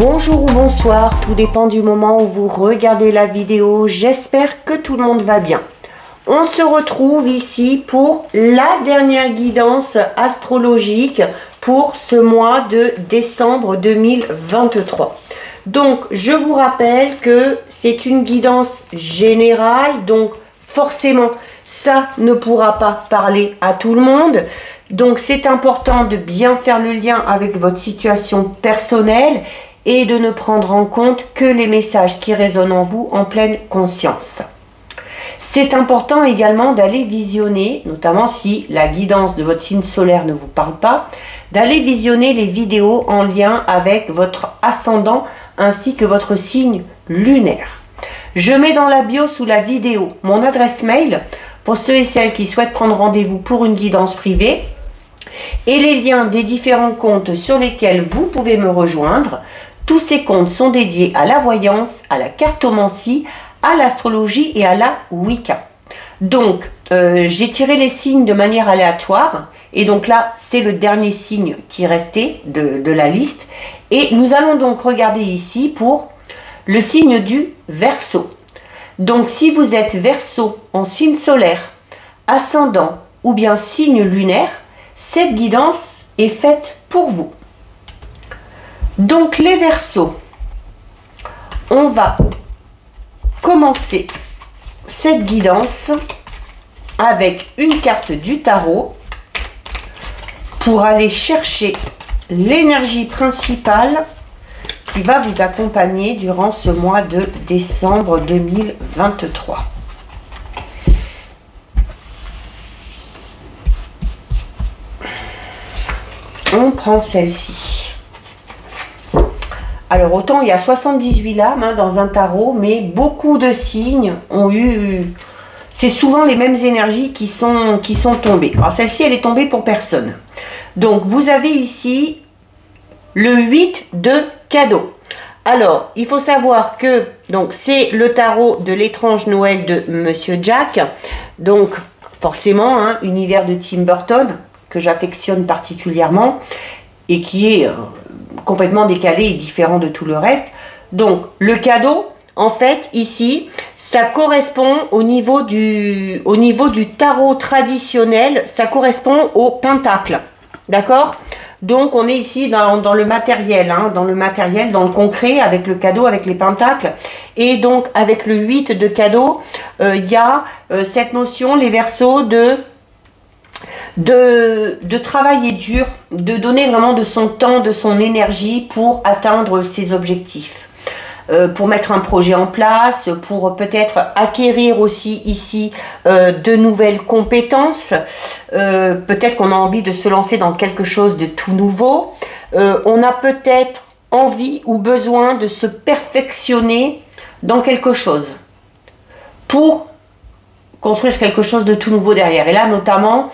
Bonjour ou bonsoir, tout dépend du moment où vous regardez la vidéo. J'espère que tout le monde va bien. On se retrouve ici pour la dernière guidance astrologique pour ce mois de décembre 2023. Donc, je vous rappelle que c'est une guidance générale, donc forcément, ça ne pourra pas parler à tout le monde. Donc, c'est important de bien faire le lien avec votre situation personnelle et de ne prendre en compte que les messages qui résonnent en vous en pleine conscience. C'est important également d'aller visionner, notamment si la guidance de votre signe solaire ne vous parle pas, d'aller visionner les vidéos en lien avec votre ascendant ainsi que votre signe lunaire. Je mets dans la bio sous la vidéo mon adresse mail pour ceux et celles qui souhaitent prendre rendez-vous pour une guidance privée et les liens des différents comptes sur lesquels vous pouvez me rejoindre. Tous ces comptes sont dédiés à la voyance, à la cartomancie, à l'astrologie et à la Wicca. Donc, j'ai tiré les signes de manière aléatoire. Et donc là, c'est le dernier signe qui restait de la liste. Et nous allons donc regarder ici pour le signe du Verseau. Donc, si vous êtes Verseau en signe solaire, ascendant ou bien signe lunaire, cette guidance est faite pour vous. Donc les Verseaux, on va commencer cette guidance avec une carte du tarot pour aller chercher l'énergie principale qui va vous accompagner durant ce mois de décembre 2023. On prend celle-ci. Alors, autant il y a 78 lames dans un tarot, mais beaucoup de signes ont eu... C'est souvent les mêmes énergies qui sont tombées. Alors, celle-ci, elle est tombée pour personne. Donc, vous avez ici le 8 de cadeau. Alors, il faut savoir que c'est le tarot de l'étrange Noël de Monsieur Jack. Donc, forcément, univers de Tim Burton, que j'affectionne particulièrement et qui est... complètement décalé et différent de tout le reste. Donc, le cadeau, en fait, ici, ça correspond au niveau du tarot traditionnel, ça correspond au pentacle. D'accord? Donc, on est ici dans le matériel, dans le concret, avec le cadeau, avec les pentacles. Et donc, avec le 8 de cadeau, il y a cette notion, les Verseaux, de travailler dur, de donner vraiment de son temps, de son énergie pour atteindre ses objectifs, pour mettre un projet en place, pour peut-être acquérir aussi ici de nouvelles compétences, peut-être qu'on a envie de se lancer dans quelque chose de tout nouveau, on a peut-être envie ou besoin de se perfectionner dans quelque chose pour construire quelque chose de tout nouveau derrière. Et là notamment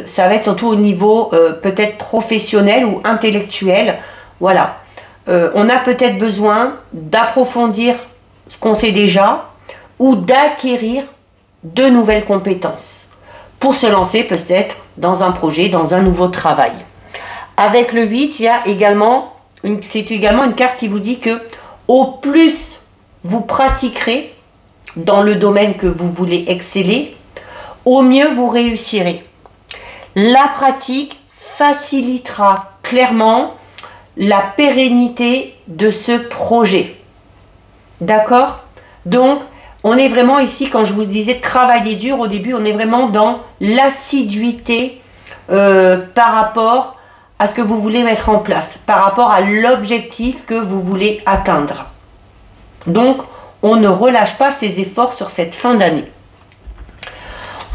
ça va être surtout au niveau peut-être professionnel ou intellectuel. Voilà. On a peut-être besoin d'approfondir ce qu'on sait déjà ou d'acquérir de nouvelles compétences pour se lancer peut-être dans un projet, dans un nouveau travail. Avec le 8, il y a également c'est également une carte qui vous dit que au plus vous pratiquerez dans le domaine que vous voulez exceller, au mieux vous réussirez. La pratique facilitera clairement la pérennité de ce projet. D'accord? Donc, on est vraiment ici, quand je vous disais travailler dur au début, on est vraiment dans l'assiduité par rapport à ce que vous voulez mettre en place, par rapport à l'objectif que vous voulez atteindre. Donc, on ne relâche pas ses efforts sur cette fin d'année.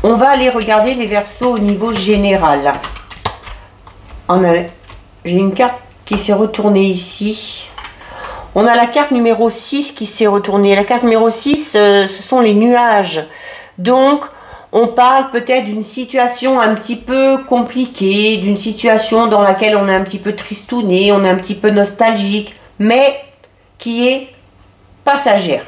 On va aller regarder les Verseaux au niveau général. J'ai une carte qui s'est retournée ici. On a la carte numéro 6 qui s'est retournée. La carte numéro 6, ce sont les nuages. Donc, on parle peut-être d'une situation un petit peu compliquée, d'une situation dans laquelle on est un petit peu tristouné, on est un petit peu nostalgique, mais qui est passagère.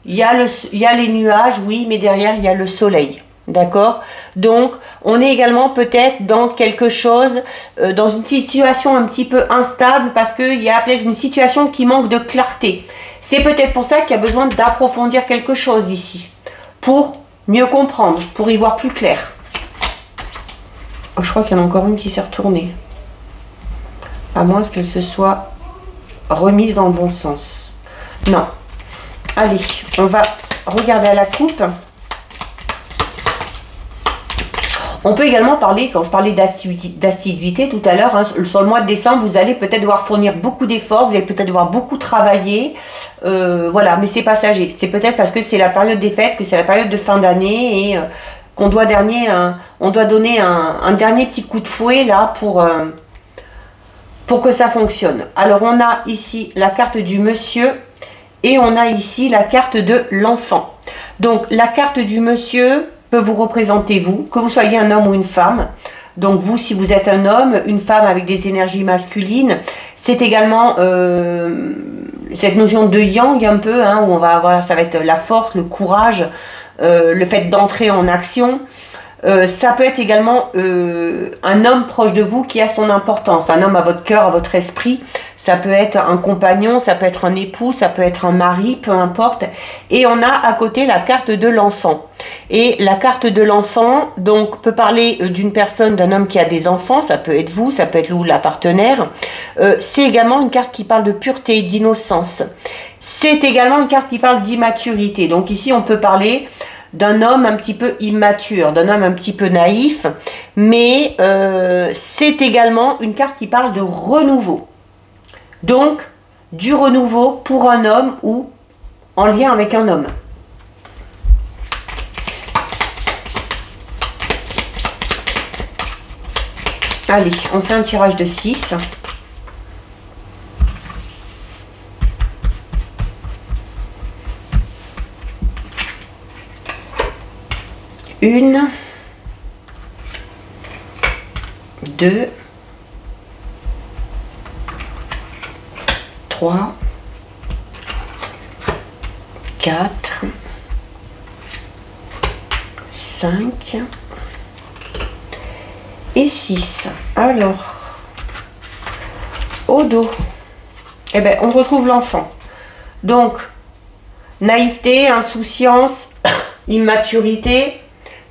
Il y a les nuages, oui, mais derrière, il y a le soleil. D'accord? Donc, on est également peut-être dans quelque chose, dans une situation un petit peu instable parce qu'il y a peut-être une situation qui manque de clarté. C'est peut-être pour ça qu'il y a besoin d'approfondir quelque chose ici, pour mieux comprendre, pour y voir plus clair. Oh, je crois qu'il y en a encore une qui s'est retournée. À moins qu'elle se soit remise dans le bon sens. Non. Allez, on va regarder à la coupe. On peut également parler, quand je parlais d'assiduité tout à l'heure, hein, sur le mois de décembre, vous allez peut-être devoir fournir beaucoup d'efforts, vous allez peut-être devoir beaucoup travailler, voilà, mais c'est passager. C'est peut-être parce que c'est la période des fêtes, que c'est la période de fin d'année et qu'on doit, on doit donner un dernier petit coup de fouet là pour que ça fonctionne. Alors on a ici la carte du monsieur et on a ici la carte de l'enfant. Donc la carte du monsieur peut vous représenter vous, que vous soyez un homme ou une femme. Donc vous, si vous êtes un homme, une femme avec des énergies masculines, c'est également cette notion de yang un peu, hein, où on va, voilà, ça va être la force, le courage, le fait d'entrer en action. Ça peut être également un homme proche de vous qui a son importance, un homme à votre cœur, à votre esprit. Ça peut être un compagnon, ça peut être un époux, ça peut être un mari, peu importe. Et on a à côté la carte de l'enfant. Et la carte de l'enfant, donc, peut parler d'une personne, d'un homme qui a des enfants. Ça peut être vous, ça peut être la partenaire. C'est également une carte qui parle de pureté, d'innocence. C'est également une carte qui parle d'immaturité. Donc ici, on peut parler d'un homme un petit peu immature, d'un homme un petit peu naïf, mais c'est également une carte qui parle de renouveau. Donc, du renouveau pour un homme ou en lien avec un homme. Allez, on fait un tirage de 6. Une, 2, 3, 4, 5 et 6. Alors, au dos, eh ben, on retrouve l'enfant. Donc, naïveté, insouciance, immaturité,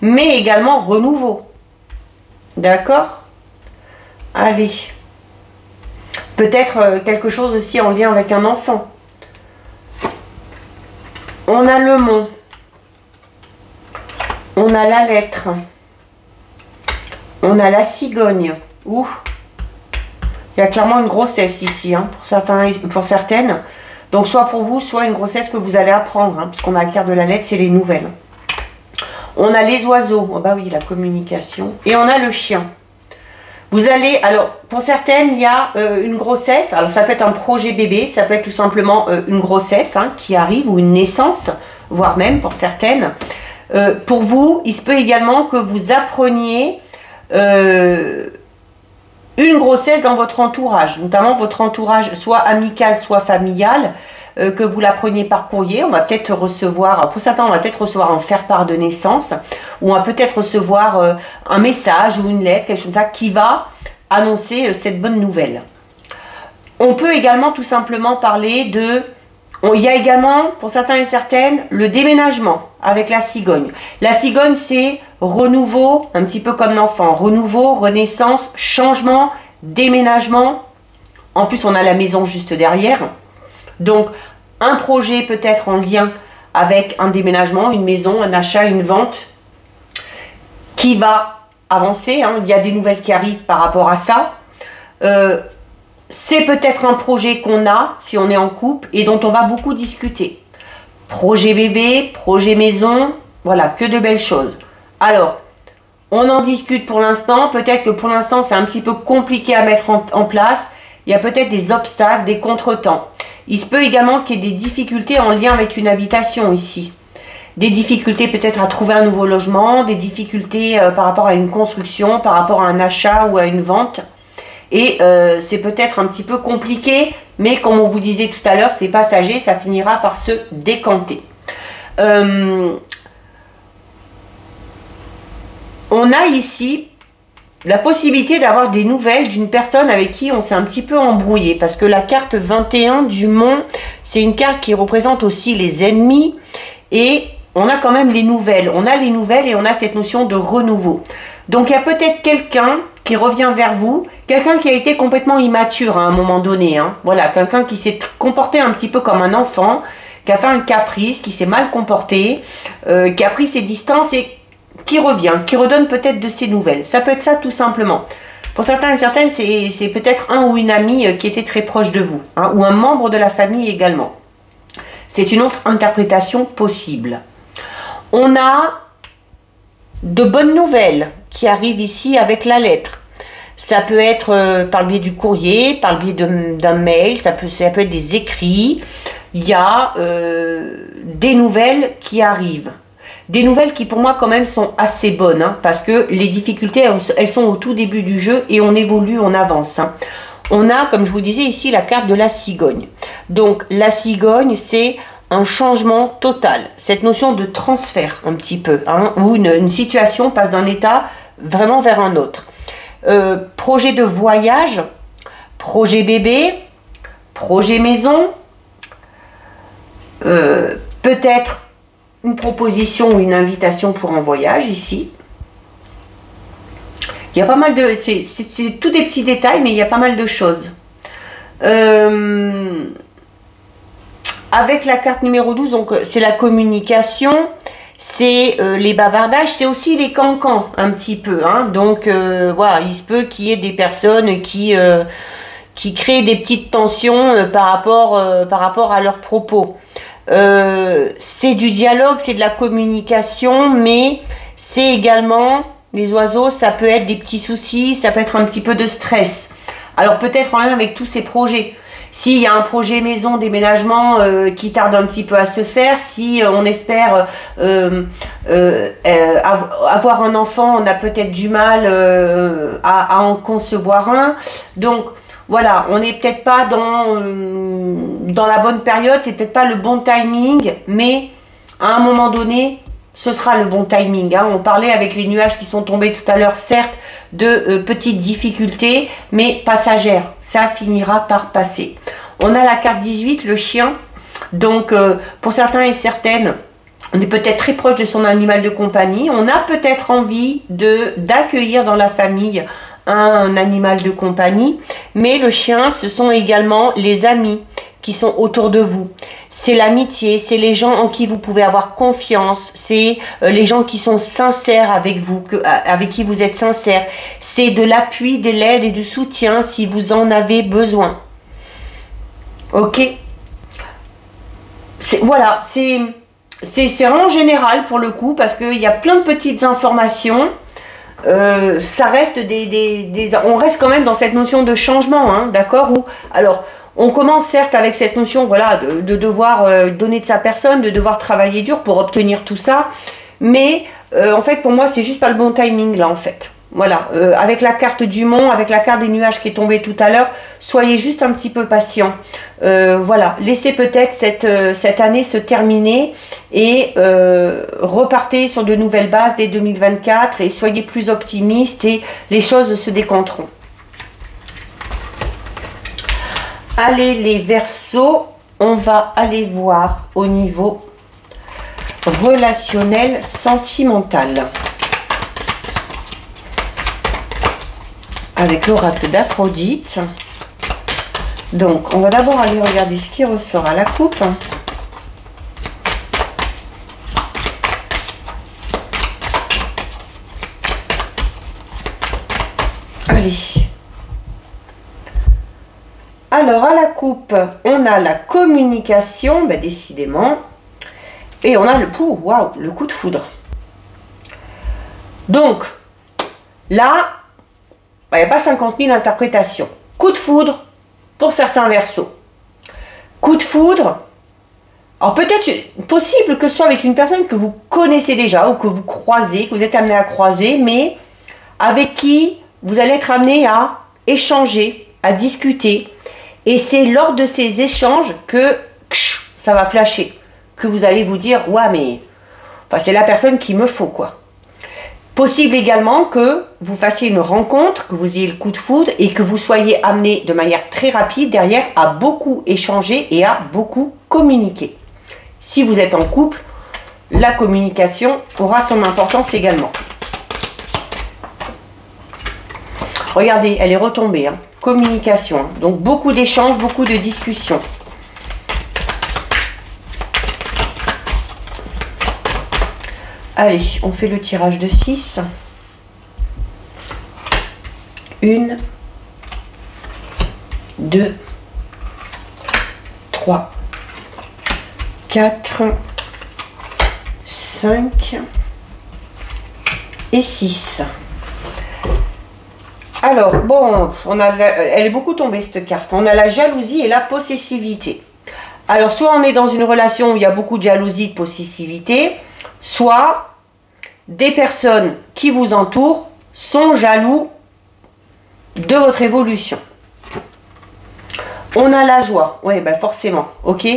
mais également renouveau. D'accord? Allez. Peut-être quelque chose aussi en lien avec un enfant. On a le mont. On a la lettre. On a la cigogne. Ouh. Il y a clairement une grossesse ici, hein, pour certaines. Donc soit pour vous, soit une grossesse que vous allez apprendre, hein, parce qu'on a la carte de la lettre, c'est les nouvelles. On a les oiseaux, oh bah oui, la communication. Et on a le chien. Vous allez, alors, pour certaines, il y a une grossesse. Alors, ça peut être un projet bébé, ça peut être tout simplement une grossesse, hein, qui arrive, ou une naissance, voire même pour certaines. Pour vous, il se peut également que vous appreniez une grossesse dans votre entourage, notamment votre entourage soit amical, soit familial, que vous la preniez par courrier. On va peut-être recevoir, pour certains, on va peut-être recevoir un faire-part de naissance, ou on va peut-être recevoir un message ou une lettre, quelque chose comme ça, qui va annoncer cette bonne nouvelle. On peut également tout simplement parler de... Il y a également, pour certains et certaines, le déménagement avec la cigogne. La cigogne, c'est renouveau, un petit peu comme l'enfant. Renouveau, renaissance, changement, déménagement. En plus, on a la maison juste derrière. Donc, un projet peut-être en lien avec un déménagement, une maison, un achat, une vente qui va avancer. Hein. Il y a des nouvelles qui arrivent par rapport à ça. C'est peut-être un projet qu'on a si on est en couple et dont on va beaucoup discuter. Projet bébé, projet maison, voilà, que de belles choses. Alors, on en discute pour l'instant. Peut-être que pour l'instant, c'est un petit peu compliqué à mettre en place. Il y a peut-être des obstacles, des contretemps. Il se peut également qu'il y ait des difficultés en lien avec une habitation ici. Des difficultés peut-être à trouver un nouveau logement, des difficultés par rapport à une construction, par rapport à un achat ou à une vente. Et c'est peut-être un petit peu compliqué, mais comme on vous disait tout à l'heure, c'est passager, ça finira par se décanter. on a ici la possibilité d'avoir des nouvelles d'une personne avec qui on s'est un petit peu embrouillé. Parce que la carte 21 du Mont, c'est une carte qui représente aussi les ennemis. Et on a quand même les nouvelles. On a les nouvelles et on a cette notion de renouveau. Donc il y a peut-être quelqu'un qui revient vers vous. Quelqu'un qui a été complètement immature à un moment donné. Hein. Voilà, quelqu'un qui s'est comporté un petit peu comme un enfant. Qui a fait un caprice, qui s'est mal comporté. Qui a pris ses distances et qui revient, qui redonne peut-être de ses nouvelles. Ça peut être ça tout simplement. Pour certains et certaines, c'est peut-être un ou une amie qui était très proche de vous, hein, ou un membre de la famille également. C'est une autre interprétation possible. On a de bonnes nouvelles qui arrivent ici avec la lettre. Ça peut être par le biais du courrier, par le biais d'un mail, ça peut être des écrits. Il y a des nouvelles qui arrivent. Des nouvelles qui pour moi quand même sont assez bonnes, hein, parce que les difficultés elles sont au tout début du jeu et on évolue, on avance. Hein. On a, comme je vous disais ici, la carte de la cigogne. Donc la cigogne, c'est un changement total. Cette notion de transfert un petit peu, hein, où une situation passe d'un état vraiment vers un autre. Projet de voyage, projet bébé, projet maison, peut-être une proposition ou une invitation pour un voyage ici. Il y a pas mal de... C'est tous des petits détails, mais il y a pas mal de choses. Avec la carte numéro 12, donc c'est la communication, c'est les bavardages, c'est aussi les cancans un petit peu. Hein. Donc voilà, il se peut qu'il y ait des personnes qui créent des petites tensions par rapport à leurs propos. C'est du dialogue, c'est de la communication, mais c'est également, les oiseaux, ça peut être des petits soucis, ça peut être un petit peu de stress. Alors peut-être en lien avec tous ces projets. S'il y a un projet maison, déménagement qui tarde un petit peu à se faire, si on espère avoir un enfant, on a peut-être du mal à en concevoir un. Donc voilà, on n'est peut-être pas dans la bonne période, c'est peut-être pas le bon timing, mais à un moment donné, ce sera le bon timing. Hein. On parlait avec les nuages qui sont tombés tout à l'heure, certes, de petites difficultés, mais passagères. Ça finira par passer. On a la carte 18, le chien. Donc, pour certains et certaines, on est peut-être très proche de son animal de compagnie. On a peut-être envie d'accueillir dans la famille un animal de compagnie, mais le chien, ce sont également les amis qui sont autour de vous. C'est l'amitié, c'est les gens en qui vous pouvez avoir confiance, c'est les gens qui sont sincères avec vous, avec qui vous êtes sincère. C'est de l'appui, de l'aide et du soutien si vous en avez besoin. Ok? Voilà, c'est vraiment général pour le coup, parce qu'il y a plein de petites informations. Ça reste on reste quand même dans cette notion de changement, hein, d'accord? Alors, on commence certes avec cette notion, voilà, de devoir donner de sa personne, de devoir travailler dur pour obtenir tout ça, mais en fait, pour moi, c'est juste pas le bon timing là, en fait. Voilà, avec la carte du Mont, avec la carte des nuages qui est tombée tout à l'heure, soyez juste un petit peu patient. Voilà, laissez peut-être cette année se terminer et repartez sur de nouvelles bases dès 2024 et soyez plus optimistes et les choses se décanteront. Allez les Verseaux, on va aller voir au niveau relationnel, sentimental. Avec l'oracle d'Aphrodite. Donc, on va d'abord aller regarder ce qui ressort à la coupe. Allez. Alors, à la coupe, on a la communication, ben, décidément. Et on a le coup de foudre. Donc, là, il n'y a pas 50 000 interprétations. Coup de foudre pour certains Verseaux. Coup de foudre, alors peut-être possible que ce soit avec une personne que vous connaissez déjà ou que vous croisez, que vous êtes amené à croiser, mais avec qui vous allez être amené à échanger, à discuter. Et c'est lors de ces échanges que ça va flasher, que vous allez vous dire « Ouais, mais enfin, c'est la personne qu'il me faut, quoi ». Possible également que vous fassiez une rencontre, que vous ayez le coup de foudre et que vous soyez amené de manière très rapide derrière à beaucoup échanger et à beaucoup communiquer. Si vous êtes en couple, la communication aura son importance également. Regardez, elle est retombée, hein. Communication, hein. Donc beaucoup d'échanges, beaucoup de discussions. Allez, on fait le tirage de 6. 1, 2, 3, 4, 5 et 6. Alors, bon, elle est beaucoup tombée cette carte. On a la jalousie et la possessivité. Alors, soit on est dans une relation où il y a beaucoup de jalousie, de possessivité, soit des personnes qui vous entourent sont jaloux de votre évolution. On a la joie, oui, ben forcément, ok.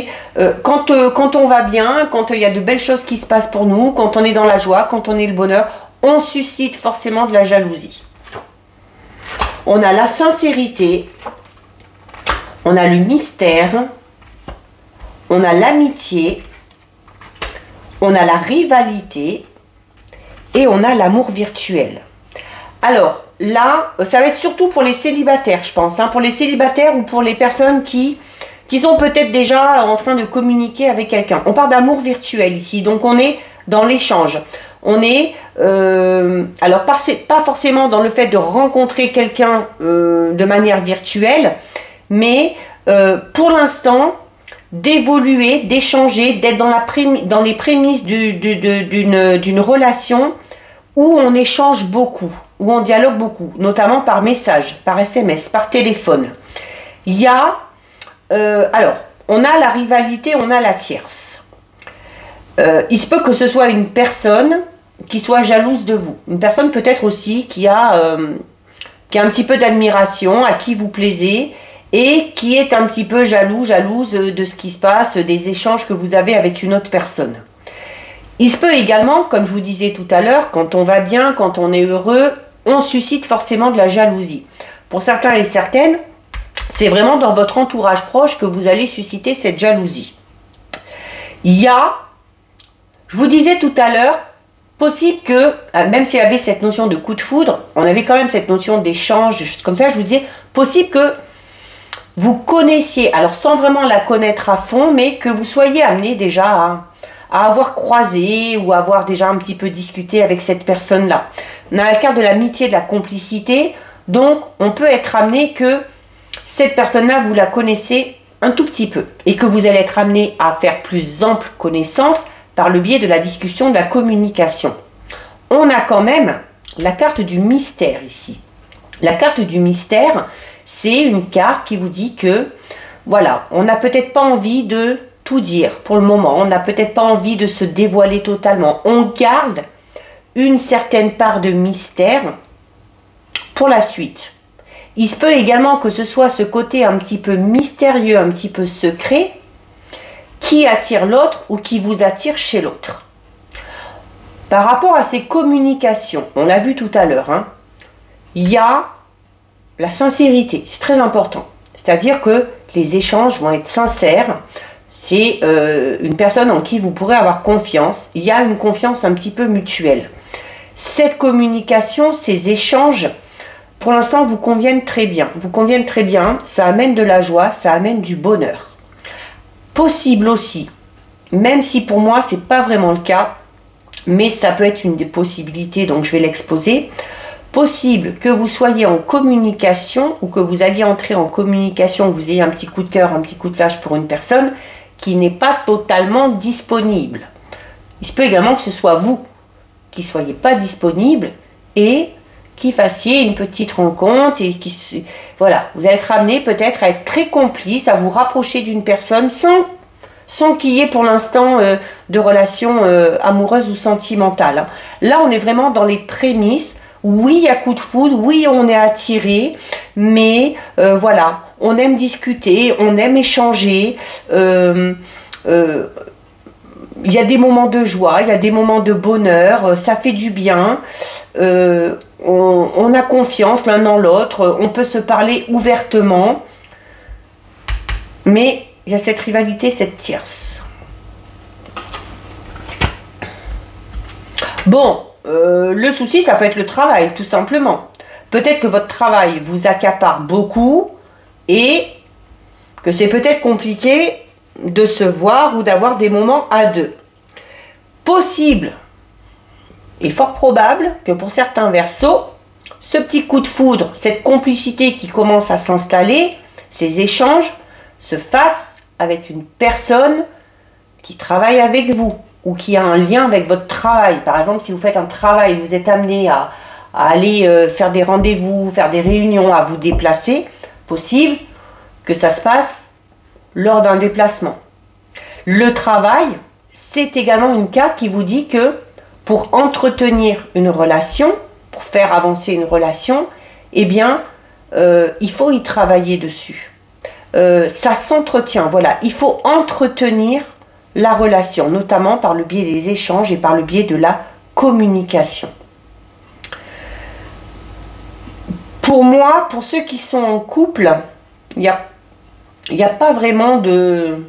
Quand on va bien, quand il y a de belles choses qui se passent pour nous, quand on est dans la joie, quand on est le bonheur, on suscite forcément de la jalousie. On a la sincérité, on a le mystère, on a l'amitié, on a la rivalité et on a l'amour virtuel. Alors là, ça va être surtout pour les célibataires, je pense, hein, pour les célibataires ou pour les personnes qui sont peut-être déjà en train de communiquer avec quelqu'un. On parle d'amour virtuel ici, donc on est dans l'échange. On est, alors pas forcément dans le fait de rencontrer quelqu'un de manière virtuelle, mais pour l'instant, d'évoluer, d'échanger, d'être dans les prémices d'une relation où on échange beaucoup, où on dialogue beaucoup, notamment par message, par SMS, par téléphone. Il y a, alors, on a la rivalité, on a la tierce. Il se peut que ce soit une personne qui soit jalouse de vous. Une personne peut-être aussi qui a un petit peu d'admiration, à qui vous plaisez, et qui est un petit peu jalouse de ce qui se passe, des échanges que vous avez avec une autre personne. Il se peut également, comme je vous disais tout à l'heure, quand on va bien, quand on est heureux, on suscite forcément de la jalousie. Pour certains et certaines, c'est vraiment dans votre entourage proche que vous allez susciter cette jalousie. Il y a, je vous disais tout à l'heure, possible que, même s'il y avait cette notion de coup de foudre, on avait quand même cette notion d'échange, des choses comme ça, je vous disais, possible que vous connaissiez, alors sans vraiment la connaître à fond, mais que vous soyez amené déjà à avoir croisé ou à avoir déjà un petit peu discuté avec cette personne-là. On a la carte de l'amitié, de la complicité, donc on peut être amené que cette personne-là, vous la connaissez un tout petit peu et que vous allez être amené à faire plus ample connaissance par le biais de la discussion, de la communication. On a quand même la carte du mystère ici. La carte du mystère, c'est une carte qui vous dit que, voilà, on n'a peut-être pas envie de tout dire pour le moment. On n'a peut-être pas envie de se dévoiler totalement. On garde une certaine part de mystère pour la suite. Il se peut également que ce soit ce côté un petit peu mystérieux, un petit peu secret, qui attire l'autre ou qui vous attire chez l'autre. Par rapport à ces communications, on l'a vu tout à l'heure, hein, il y a la sincérité, c'est très important. C'est-à-dire que les échanges vont être sincères. C'est une personne en qui vous pourrez avoir confiance. Il y a une confiance un petit peu mutuelle. Cette communication, ces échanges, pour l'instant, vous conviennent très bien. Vous conviennent très bien, ça amène de la joie, ça amène du bonheur. Possible aussi, même si pour moi, ce n'est pas vraiment le cas, mais ça peut être une des possibilités, donc je vais l'exposer. Possible que vous soyez en communication ou que vous alliez entrer en communication, que vous ayez un petit coup de cœur, un petit coup de flash pour une personne qui n'est pas totalement disponible. Il se peut également que ce soit vous qui ne soyez pas disponible et qui fassiez une petite rencontre et qui, voilà, vous allez être amené peut-être à être très complice, à vous rapprocher d'une personne sans qu'il y ait pour l'instant de relations amoureuses ou sentimentales. Là, on est vraiment dans les prémices. Oui, il y a coup de foudre, oui, on est attiré, mais voilà, on aime discuter, on aime échanger. il y a des moments de joie, il y a des moments de bonheur, ça fait du bien, on a confiance l'un dans l'autre, on peut se parler ouvertement, mais il y a cette rivalité, cette tierce. Bon, le souci, ça peut être le travail, tout simplement. Peut-être que votre travail vous accapare beaucoup et que c'est peut-être compliqué de se voir ou d'avoir des moments à deux. Possible et fort probable que pour certains Verseaux, ce petit coup de foudre, cette complicité qui commence à s'installer, ces échanges se fassent avec une personne qui travaille avec vous ou qui a un lien avec votre travail. Par exemple, si vous faites un travail, vous êtes amené à aller faire des rendez-vous, faire des réunions, à vous déplacer, possible que ça se passe lors d'un déplacement. Le travail, c'est également une carte qui vous dit que pour entretenir une relation, pour faire avancer une relation, eh bien, il faut y travailler dessus. Ça s'entretient, voilà. Il faut entretenir la relation, notamment par le biais des échanges et par le biais de la communication. Pour moi, pour ceux qui sont en couple, il n'y a pas vraiment de...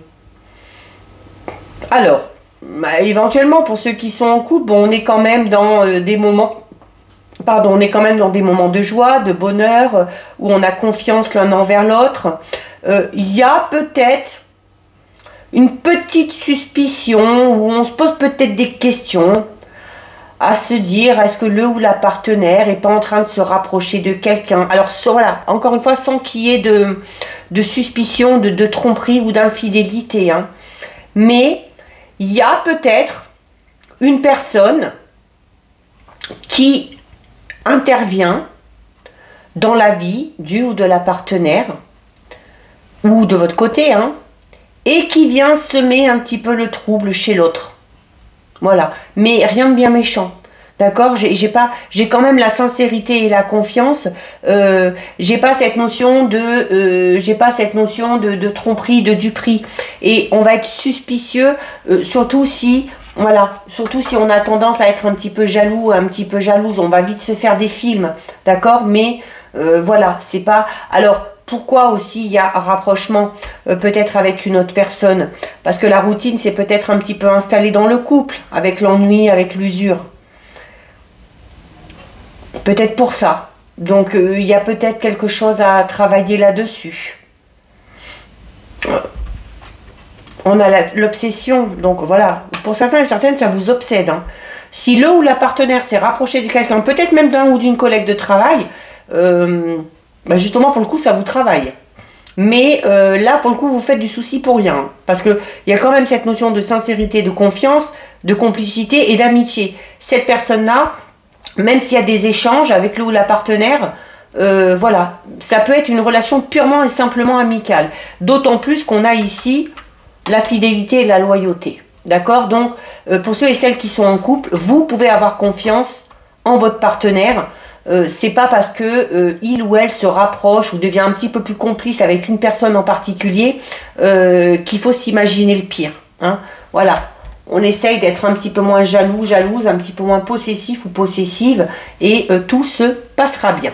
Alors, éventuellement, pour ceux qui sont en couple, bon, on est quand même dans des moments... Pardon, on est quand même dans des moments de joie, de bonheur, où on a confiance l'un envers l'autre. Il y a peut-être une petite suspicion, où on se pose peut-être des questions, à se dire, est-ce que le ou la partenaire n'est pas en train de se rapprocher de quelqu'un? Alors voilà, encore une fois, sans qu'il y ait de suspicion, de tromperie ou d'infidélité. Hein. Mais il y a peut-être une personne qui intervient dans la vie du ou de la partenaire, ou de votre côté, hein, et qui vient semer un petit peu le trouble chez l'autre. Voilà, mais rien de bien méchant. D'accord, j'ai quand même la sincérité et la confiance. J'ai pas cette notion de tromperie, de duperie. Et on va être suspicieux, surtout si, voilà, surtout si on a tendance à être un petit peu jaloux, un petit peu jalouse. On va vite se faire des films, d'accord. Mais voilà, c'est pas. Alors pourquoi aussi il y a un rapprochement peut-être avec une autre personne? Parce que la routine s'est peut-être un petit peu installée dans le couple, avec l'ennui, avec l'usure. Peut-être pour ça. Donc il y a peut-être quelque chose à travailler là-dessus. On a l'obsession. Donc voilà, pour certains et certaines, ça vous obsède. Hein. Si le ou la partenaire s'est rapproché de quelqu'un, peut-être même d'un ou d'une collègue de travail, bah justement pour le coup ça vous travaille. Mais là pour le coup vous faites du souci pour rien. Parce qu'il y a quand même cette notion de sincérité, de confiance, de complicité et d'amitié. Cette personne-là, même s'il y a des échanges avec le ou la partenaire, voilà, ça peut être une relation purement et simplement amicale. D'autant plus qu'on a ici la fidélité et la loyauté. D'accord? Donc, pour ceux et celles qui sont en couple, vous pouvez avoir confiance en votre partenaire. C'est pas parce que il ou elle se rapproche ou devient un petit peu plus complice avec une personne en particulier qu'il faut s'imaginer le pire. Hein? Voilà. On essaye d'être un petit peu moins jaloux, jalouse, un petit peu moins possessif ou possessive et tout se passera bien.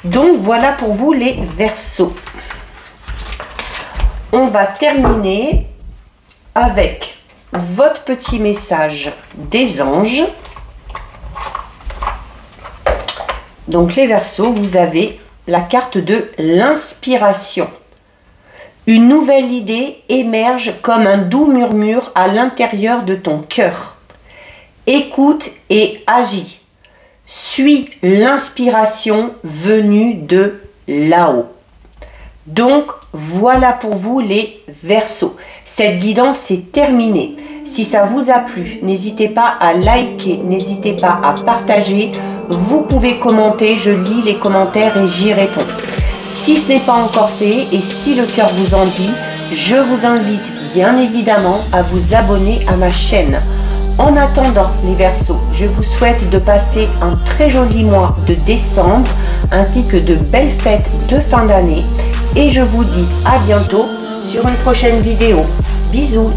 Donc voilà pour vous les Verseaux. On va terminer avec votre petit message des anges. Donc les Verseaux, vous avez la carte de l'inspiration. Une nouvelle idée émerge comme un doux murmure à l'intérieur de ton cœur. Écoute et agis. Suis l'inspiration venue de là-haut. Donc, voilà pour vous les Verseaux. Cette guidance est terminée. Si ça vous a plu, n'hésitez pas à liker, n'hésitez pas à partager. Vous pouvez commenter, je lis les commentaires et j'y réponds. Si ce n'est pas encore fait et si le cœur vous en dit, je vous invite bien évidemment à vous abonner à ma chaîne. En attendant les Verseaux, je vous souhaite de passer un très joli mois de décembre ainsi que de belles fêtes de fin d'année et je vous dis à bientôt sur une prochaine vidéo. Bisous!